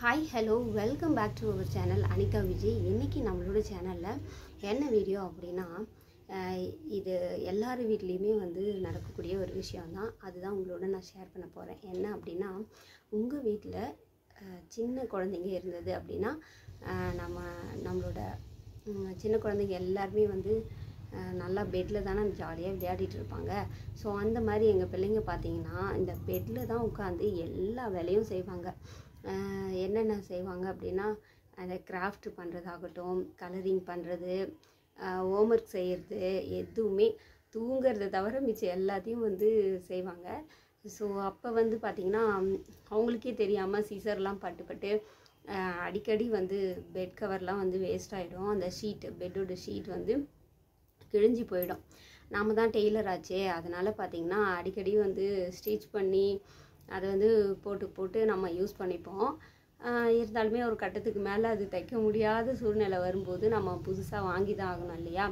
Hi hello welcome back to our channel Anitha Vijay. இன்றைக்கி நம்மளோட சேனலில் என்ன வீடியோ அப்படின்னா, இது எல்லார் வீட்லேயுமே நடக்கக்கூடிய ஒரு விஷயம்தான். அதுதான் உங்களோட நான் ஷேர் பண்ண போகிறேன். என்ன அப்படின்னா, உங்கள் வீட்டில் சின்ன குழந்தைங்க இருந்தது அப்படின்னா, நம்மளோட சின்ன குழந்தைங்க எல்லாருமே நல்லா பெட்டில் தானே ஜாலியாக விளையாடிட்டு இருப்பாங்க. ஸோ அந்த மாதிரி எங்கள் பிள்ளைங்க பார்த்திங்கன்னா இந்த பெட்டில் தான் உட்காந்து எல்லா வேலையும் செய்வாங்க. என்னென்ன செய்வாங்க அப்படின்னா, அந்த கிராஃப்ட் பண்ணுறதாகட்டும், கலரிங் பண்ணுறது, ஹோம்ஒர்க் செய்கிறது, எதுவுமே தூங்கிறத தவிர மிச்சம் எல்லாத்தையும் செய்வாங்க. ஸோ அப்போ பார்த்திங்கன்னா அவங்களுக்கே தெரியாமல் சீசர்லாம் பட்டு அடிக்கடி பெட் கவர்லாம் வேஸ்ட் ஆகிடும். அந்த பெட்டோட ஷீட் கிழிஞ்சி போயிடும். நாம் தான் டெய்லர் ஆச்சே, அதனால் பார்த்திங்கன்னா அடிக்கடி ஸ்டிச் பண்ணி அதை போட்டு நம்ம யூஸ் பண்ணிப்போம். இருந்தாலுமே ஒரு கட்டத்துக்கு மேலே அது தைக்க முடியாத சூழ்நிலை வரும்போது நம்ம புதுசாக வாங்கி தான் ஆகணும் இல்லையா?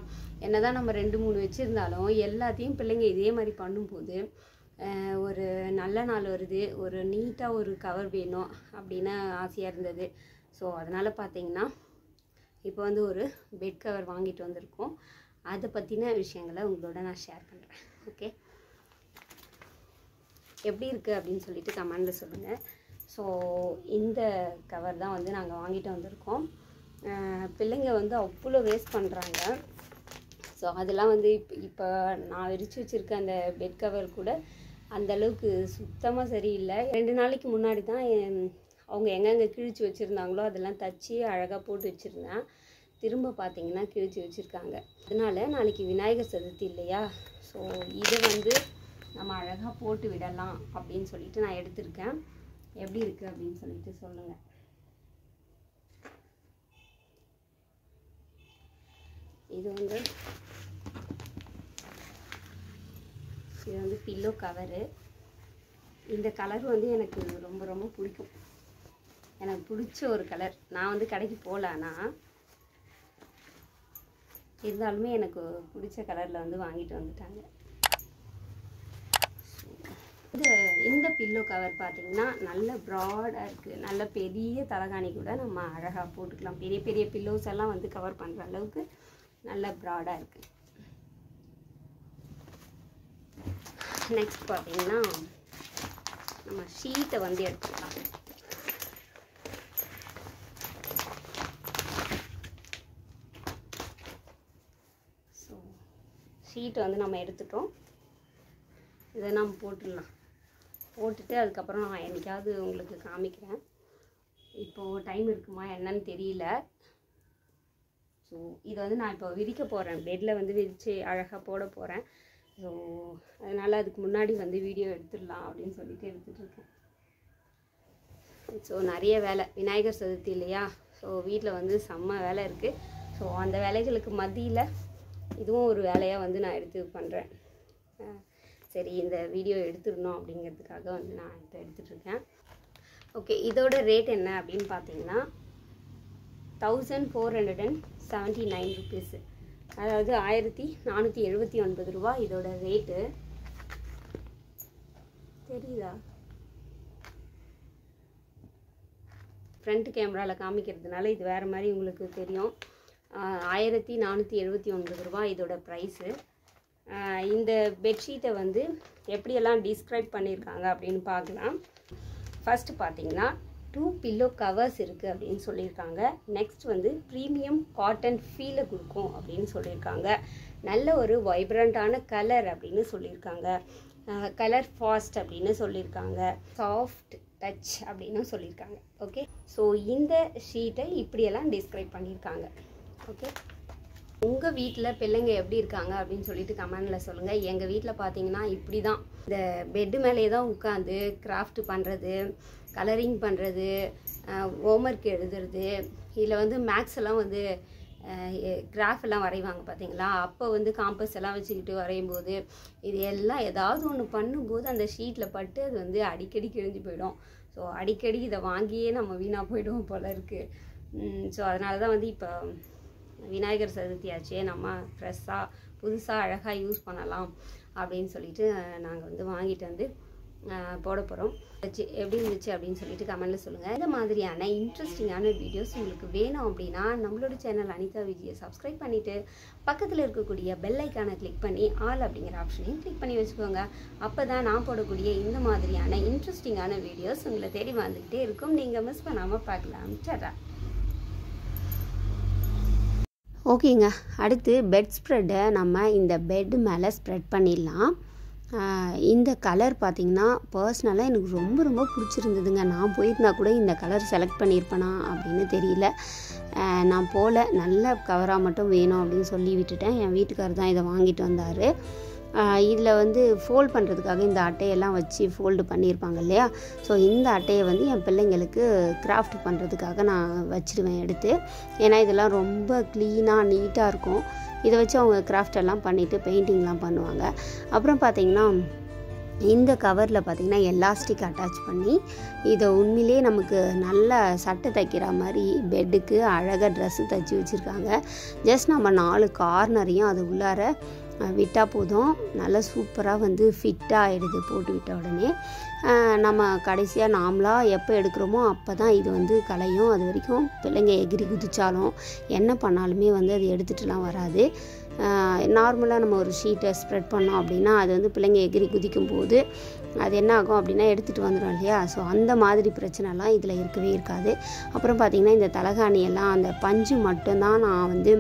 என்ன தான் நம்ம 2-3 வச்சுருந்தாலும் எல்லாத்தையும் பிள்ளைங்க இதே மாதிரி பண்ணும்போது ஒரு நல்ல நாள் வருது, ஒரு நீட்டாக ஒரு கவர் வேணும் அப்படின்னு ஆசையாக இருந்தது. ஸோ அதனால் பார்த்திங்கன்னா இப்போ ஒரு பெட் கவர் வாங்கிட்டு வந்திருக்கோம். அதை பற்றின விஷயங்களை உங்களோட நான் ஷேர் பண்ணுறேன். ஓகே, எப்படி இருக்குது அப்படின்னு சொல்லிட்டு கமெண்டில் சொல்லுங்கள். ஸோ இந்த கவர் தான் நாங்கள் வாங்கிட்டு வந்திருக்கோம். பிள்ளைங்க அவ்வளோ வேஸ்ட் பண்ணுறாங்க. ஸோ அதெல்லாம் இப்போ நான் விரித்து வச்சுருக்க அந்த பெட் கவர் கூட அந்தளவுக்கு சுத்தமாக சரியில்லை. 2 நாளைக்கு முன்னாடி தான் அவங்க எங்கெங்கே கிழிச்சு வச்சுருந்தாங்களோ அதெல்லாம் தச்சு அழகாக போட்டு வச்சுருந்தேன். திரும்ப பார்த்திங்கன்னா கிழிச்சு வச்சுருக்காங்க. அதனால் நாளைக்கு விநாயகர் சதுர்த்தி இல்லையா? ஸோ இதை நம்ம அழகாக போட்டு விடலாம் அப்படின்னு சொல்லிட்டு நான் எடுத்திருக்கேன். எப்படி இருக்குது அப்படின்னு சொல்லிட்டு சொல்லுங்கள். இது பில்லோ கவரு. இந்த கலர் எனக்கு ரொம்ப ரொம்ப பிடிக்கும். எனக்கு பிடிச்ச ஒரு கலர். நான் கடைக்கு போகலான்னா இருந்தாலுமே எனக்கு பிடிச்ச கலரில் வாங்கிட்டு வந்துட்டாங்க. இந்த பில்லோ கவர் பார்த்திங்கன்னா நல்ல ப்ராடாக இருக்குது. நல்ல பெரிய தலகாணி கூட நம்ம அழகாக போட்டுக்கலாம். பெரிய பெரிய பில்லோஸ் எல்லாம் கவர் பண்ணுற அளவுக்கு நல்ல ப்ராடாக இருக்குது. நெக்ஸ்ட் பார்த்திங்கன்னா நம்ம ஷீட்டை எடுத்துக்கலாம். ஸோ ஷீட்டை நம்ம எடுத்துட்டோம். இதை நம்ம போட்டுடலாம். போட்டுட்டு அதுக்கப்புறம் நான் என்றைக்காவது உங்களுக்கு காமிக்கிறேன். இப்போது டைம் இருக்குமா என்னன்னு தெரியல. ஸோ இதை நான் இப்போ விரிக்க போகிறேன். பெட்டில் விரித்து அழகாக போட போகிறேன். ஸோ அதனால் அதுக்கு முன்னாடி வீடியோ எடுத்துடலாம் அப்படின்னு சொல்லிட்டு எடுத்துகிட்ருக்கேன். ஸோ நிறைய வேலை, விநாயகர் சதுர்த்தி இல்லையா? ஸோ வீட்டில் செம்ம வேலை இருக்குது. ஸோ அந்த வேலைகளுக்கு மத்தியில் இதுவும் ஒரு வேலையாக நான் எடுத்து பண்ணுறேன். சரி, இந்த வீடியோ எடுத்துடணும் அப்படிங்கிறதுக்காக நான் இப்போ எடுத்துகிட்ருக்கேன். ஓகே, இதோட ரேட் என்ன அப்படின்னு பார்த்தீங்கன்னா 1479 ருபீஸு, அதாவது 1479 ரூபா இதோட ரேட்டு. தெரியுதா? ஃப்ரண்ட் கேமராவில் காமிக்கிறதுனால இது வேறு மாதிரி உங்களுக்கு தெரியும். 1479 ரூபா இதோட ப்ரைஸு. இந்த பெட்ஷீட்டை எப்படியெல்லாம் டிஸ்கிரைப் பண்ணியிருக்காங்க அப்படின்னு பார்க்கலாம். ஃபஸ்ட்டு பார்த்தீங்கன்னா 2 பில்லோ கவர்ஸ் இருக்குது அப்படின்னு சொல்லியிருக்காங்க. நெக்ஸ்ட் ப்ரீமியம் காட்டன் ஃபீலை கொடுக்கும் அப்படின்னு சொல்லியிருக்காங்க. நல்ல ஒரு வைப்ரண்ட்டான கலர் அப்படின்னு சொல்லியிருக்காங்க. கலர் ஃபாஸ்ட் அப்படின்னு சொல்லியிருக்காங்க. சாஃப்ட் டச் அப்படின்னு சொல்லியிருக்காங்க. ஓகே, ஸோ இந்த ஷீட்டை இப்படியெல்லாம் டிஸ்கிரைப் பண்ணியிருக்காங்க. ஓகே, உங்கள் வீட்டில் பிள்ளைங்க எப்படி இருக்காங்க அப்படின்னு சொல்லிட்டு கமெண்டில் சொல்லுங்கள். எங்கள் வீட்டில் பார்த்தீங்கன்னா இப்படி தான், இந்த பெட்டு மேலேயே தான் உட்காந்து கிராஃப்ட் பண்ணுறது, கலரிங் பண்ணுறது, ஹோம்ஒர்க் எழுதுறது. இதில் மேக்ஸ் எல்லாம் கிராஃப் எல்லாம் வரைவாங்க பார்த்தீங்களா? அப்போ காம்பஸ் எல்லாம் வச்சுக்கிட்டு வரையும் போது இது எல்லாம் ஏதாவது ஒன்று பண்ணும்போது அந்த ஷீட்டில் பட்டு அது அடிக்கடி கிழிஞ்சு போயிடும். ஸோ அடிக்கடி இதை வாங்கியே நம்ம வீணாக போயிடுவோம் போல் இருக்குது. ஸோ அதனால தான் இப்போ விநாயகர் சதுர்த்தி ஆச்சே, நம்ம ஃப்ரெஷ்ஷாக புதுசாக அழகாக யூஸ் பண்ணலாம் அப்படின்னு சொல்லிட்டு நாங்கள் வாங்கிட்டு போட போகிறோம். எப்படி இருந்துச்சு அப்படின்னு சொல்லிட்டு கமெண்ட்டில் சொல்லுங்கள். இந்த மாதிரியான இன்ட்ரெஸ்டிங்கான வீடியோஸ் உங்களுக்கு வேணும் அப்படின்னா நம்மளோட சேனல் அனிதா விஜயை சப்ஸ்கிரைப் பண்ணிவிட்டு பக்கத்தில் இருக்கக்கூடிய பெல் ஐக்கானை கிளிக் பண்ணி ஆல் அப்படிங்கிற ஆப்ஷனையும் கிளிக் பண்ணி வச்சுக்கோங்க. அப்போ தான் நான் போடக்கூடிய இந்த மாதிரியான இன்ட்ரெஸ்டிங்கான வீடியோஸ் உங்களை தேடி வந்துக்கிட்டே இருக்கும். நீங்கள் மிஸ் பண்ணாமல் பார்க்கலாம். டாடா. ஓகேங்க, அடுத்து பெட் ஸ்ப்ரெட்டை நம்ம இந்த பெட்டு மேலே ஸ்ப்ரெட் பண்ணிடலாம். இந்த கலர் பார்த்திங்கன்னா பர்சனலாக எனக்கு ரொம்ப ரொம்ப பிடிச்சிருந்ததுங்க. நான் போயிருந்தா கூட இந்த கலர் செலக்ட் பண்ணியிருப்பேனா அப்படின்னு தெரியல. நான் போல் நல்ல கவராக மட்டும் வேணும் அப்படின்னு சொல்லி விட்டுட்டேன். என் வீட்டுக்காரர் தான் இதை வாங்கிட்டு வந்தார். இதில் வந்து ஃபோல்ட் பண்ணுறதுக்காக இந்த அட்டையெல்லாம் வச்சு ஃபோல்டு பண்ணியிருப்பாங்க இல்லையா. ஸோ இந்த அட்டையை வந்து என் பிள்ளைங்களுக்கு கிராஃப்ட் பண்ணுறதுக்காக நான் வச்சுருவேன் எடுத்து. ஏன்னா இதெல்லாம் ரொம்ப க்ளீனாக நீட்டாக இருக்கும். இதை வச்சு அவங்க கிராஃப்ட் எல்லாம் பண்ணிவிட்டு பெயிண்டிங்லாம் பண்ணுவாங்க. அப்புறம் பார்த்திங்கன்னா இந்த கவரில் பார்த்திங்கன்னா எலாஸ்டிக் அட்டாச் பண்ணி இதை உண்மையிலே நமக்கு நல்ல சட்டை தைக்கிற மாதிரி பெட்டுக்கு அழகாக ட்ரெஸ்ஸு தைச்சி வச்சுருக்காங்க. ஜஸ்ட் நம்ம 4 கார்னரையும் அது உள்ளார விட்டால் போதும், நல்லா சூப்பராக வந்து ஃபிட்டாக ஆகிடுது போட்டு விட்ட உடனே. நம்ம கடைசியாக நாமளாக எப்போ எடுக்கிறோமோ அப்போ தான் இது வந்து கலையும். அது வரைக்கும் பிள்ளைங்க எகிரி குதிச்சாலும் என்ன பண்ணாலுமே வந்து அது எடுத்துகிட்டுலாம் வராது. நார்மலாக நம்ம ஒரு ஷீட்டை ஸ்ப்ரெட் பண்ணோம் அப்படின்னா அது வந்து பிள்ளைங்க எகிரி குதிக்கும் போது அது என்ன ஆகும் அப்படின்னா எடுத்துகிட்டு வந்துடும் இல்லையா. ஸோ அந்த மாதிரி பிரச்சனைலாம் இதில் இருக்கவே இருக்காது. அப்புறம் பார்த்திங்கன்னா இந்த தலகாணியெல்லாம் அந்த பஞ்சு மட்டும்தான் நான் வந்து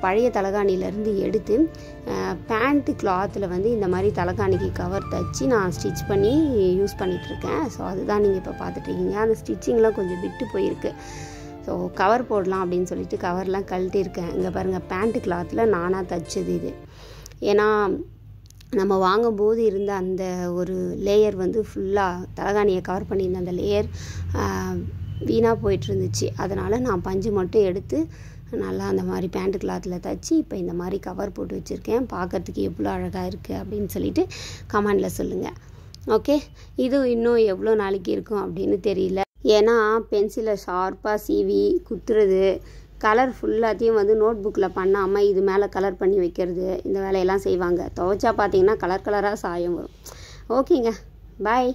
பழைய தலகாணியிலேருந்து எடுத்து பேண்ட்டு கிளாத்தில் வந்து இந்த மாதிரி தலகாணிக்கு கவர் தைச்சி நான் ஸ்டிச் பண்ணி யூஸ் பண்ணிகிட்ருக்கேன். ஸோ அதுதான் நீங்கள் இப்போ பார்த்துட்ருக்கீங்க. அந்த ஸ்டிச்சிங்லாம் கொஞ்சம் விட்டு போயிருக்கு. ஸோ கவர் போடலாம் அப்படின்னு சொல்லிட்டு கவர்லாம் கழட்டியிருக்கேன். இங்கே பாருங்கள், பேண்ட்டு கிளாத்தில் நானாக தைச்சது இது. ஏன்னா நம்ம வாங்கும்போது இருந்த அந்த ஒரு லேயர் வந்து ஃபுல்லாக தலகாணியை கவர் பண்ணியிருந்த அந்த லேயர் வீணாக போயிட்டுருந்துச்சு. அதனால் நான் பஞ்சு மட்டும் எடுத்து நல்லா அந்த மாதிரி பேண்ட் கிளாத்தில் தைச்சி இப்போ இந்த மாதிரி கவர் போட்டு வச்சுருக்கேன். பார்க்குறதுக்கு எவ்வளோ அழகாக இருக்குது அப்படின்னு சொல்லிட்டு கமெண்டில் சொல்லுங்கள். ஓகே, இது இன்னும் எவ்வளோ நாளைக்கு இருக்கும் அப்படின்னு தெரியல. ஏன்னா பென்சிலை ஷார்ப்பாக சீவி குத்துறது, கலர் ஃபுல்லாத்தையும் வந்து நோட் புக்கில் பண்ணாமல் இது மேலே கலர் பண்ணி வைக்கிறது, இந்த வேலையெல்லாம் செய்வாங்க. துவைச்சா பார்த்தீங்கன்னா கலர் கலராக சாயம் வரும். ஓகேங்க, பாய்.